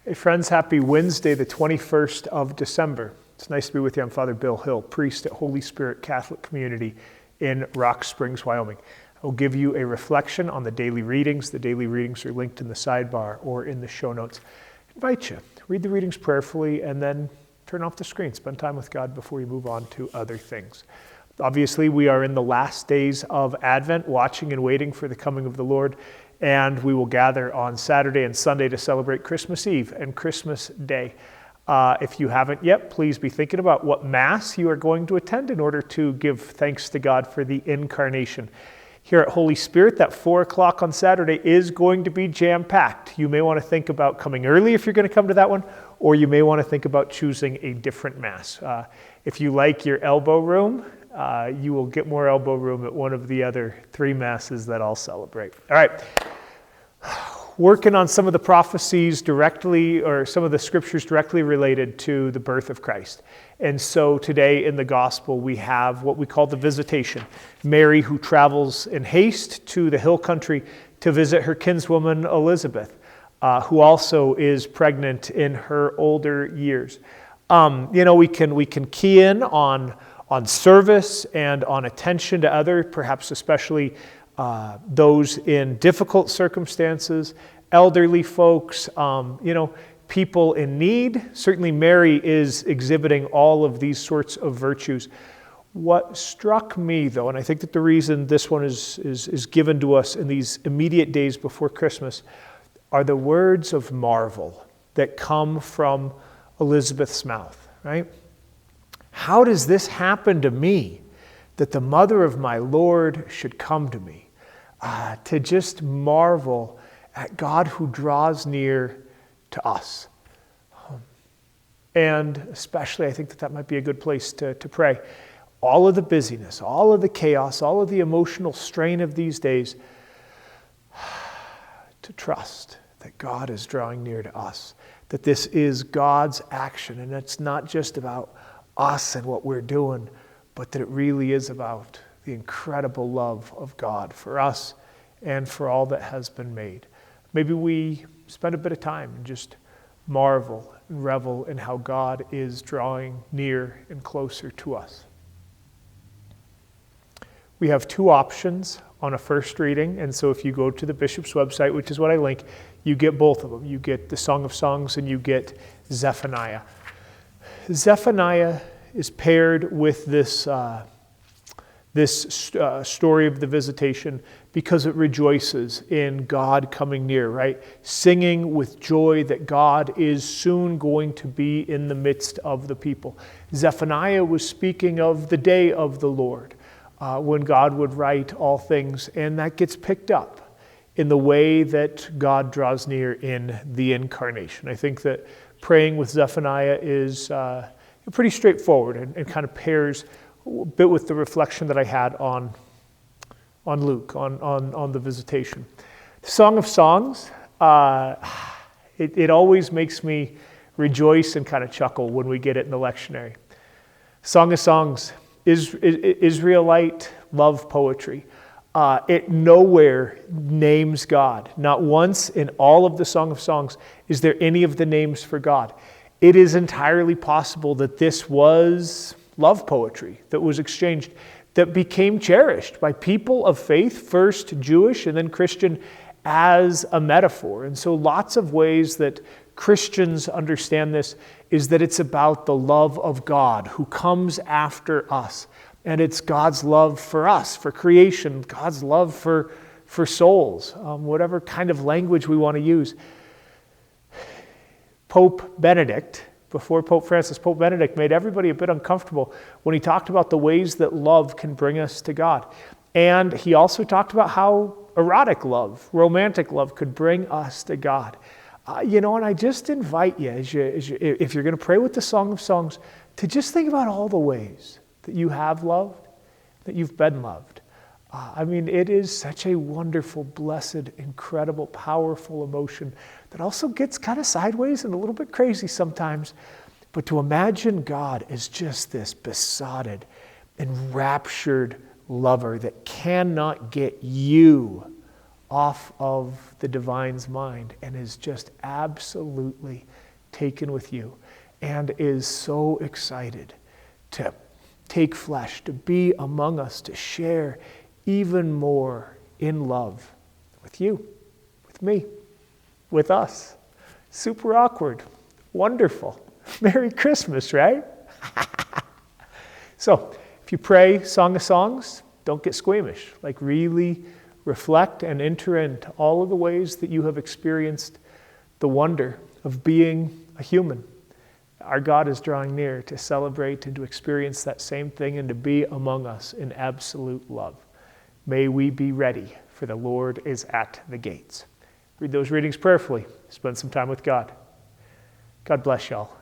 Hey friends, happy Wednesday, the 21st of December. It's nice to be with you. I'm Father Bill Hill, priest at Holy Spirit Catholic Community in Rock Springs, Wyoming. I'll give you a reflection on the daily readings. The daily readings are linked in the sidebar or in the show notes. I invite you, read the readings prayerfully and then turn off the screen. Spend time with God before you move on to other things. Obviously, we are in the last days of Advent, watching and waiting for the coming of the Lord. And we will gather on Saturday and Sunday to celebrate Christmas Eve and Christmas Day. If you haven't yet, please be thinking about what Mass you are going to attend in order to give thanks to God for the Incarnation. Here at Holy Spirit, that 4 o'clock on Saturday is going to be jam-packed. You may want to think about coming early if you're going to come to that one, or you may want to think about choosing a different Mass. If you like your elbow room, you will get more elbow room at one of the other 3 Masses that I'll celebrate. All right. Working on some of the prophecies directly, or some of the scriptures directly related to the birth of Christ. And so today in the gospel, we have what we call the visitation. Mary, who travels in haste to the hill country to visit her kinswoman Elizabeth, who also is pregnant in her older years. We can key in on service and on attention to others, perhaps especially those in difficult circumstances, elderly folks, people in need. Certainly Mary is exhibiting all of these sorts of virtues. What struck me, though, and I think that the reason this one is given to us in these immediate days before Christmas, are the words of marvel that come from Elizabeth's mouth, right? How does this happen to me, that the mother of my Lord should come to me? To just marvel at God who draws near to us. And especially, I think that might be a good place to pray. All of the busyness, all of the chaos, all of the emotional strain of these days, to trust that God is drawing near to us, that this is God's action, and it's not just about us and what we're doing, but that it really is about the incredible love of God for us and for all that has been made. Maybe we spend a bit of time and just marvel and revel in how God is drawing near and closer to us. We have 2 options on a first reading, and so if you go to the bishop's website, which is what I link, you get both of them. You get the Song of Songs and you get Zephaniah. Zephaniah is paired with this story of the visitation because it rejoices in God coming near, right? Singing with joy that God is soon going to be in the midst of the people. Zephaniah was speaking of the day of the Lord, when God would right all things, and that gets picked up in the way that God draws near in the Incarnation. I think that praying with Zephaniah is pretty straightforward and kind of pairs a bit with the reflection that I had on Luke, on the visitation. The Song of Songs, it always makes me rejoice and kind of chuckle when we get it in the lectionary. Song of Songs, Israelite love poetry. It nowhere names God. Not once in all of the Song of Songs is there any of the names for God. It is entirely possible that this was love poetry that was exchanged, that became cherished by people of faith, first Jewish and then Christian, as a metaphor. And so lots of ways that Christians understand this is that it's about the love of God who comes after us. And it's God's love for us, for creation, God's love for souls, whatever kind of language we want to use. Pope Benedict, before Pope Francis, Pope Benedict made everybody a bit uncomfortable when he talked about the ways that love can bring us to God. And he also talked about how erotic love, romantic love could bring us to God. And I just invite you, if you're going to pray with the Song of Songs, to just think about all the ways that you have loved, that you've been loved. It is such a wonderful, blessed, incredible, powerful emotion that also gets kind of sideways and a little bit crazy sometimes. But to imagine God as just this besotted, enraptured lover that cannot get you off of the divine's mind and is just absolutely taken with you and is so excited to take flesh, to be among us, to share even more in love with you, with me, with us. Super awkward. Wonderful. Merry Christmas, right? So, if you pray Song of Songs, don't get squeamish. Like, really reflect and enter into all of the ways that you have experienced the wonder of being a human. Our God is drawing near to celebrate and to experience that same thing and to be among us in absolute love. May we be ready, for the Lord is at the gates. Read those readings prayerfully. Spend some time with God. God bless y'all.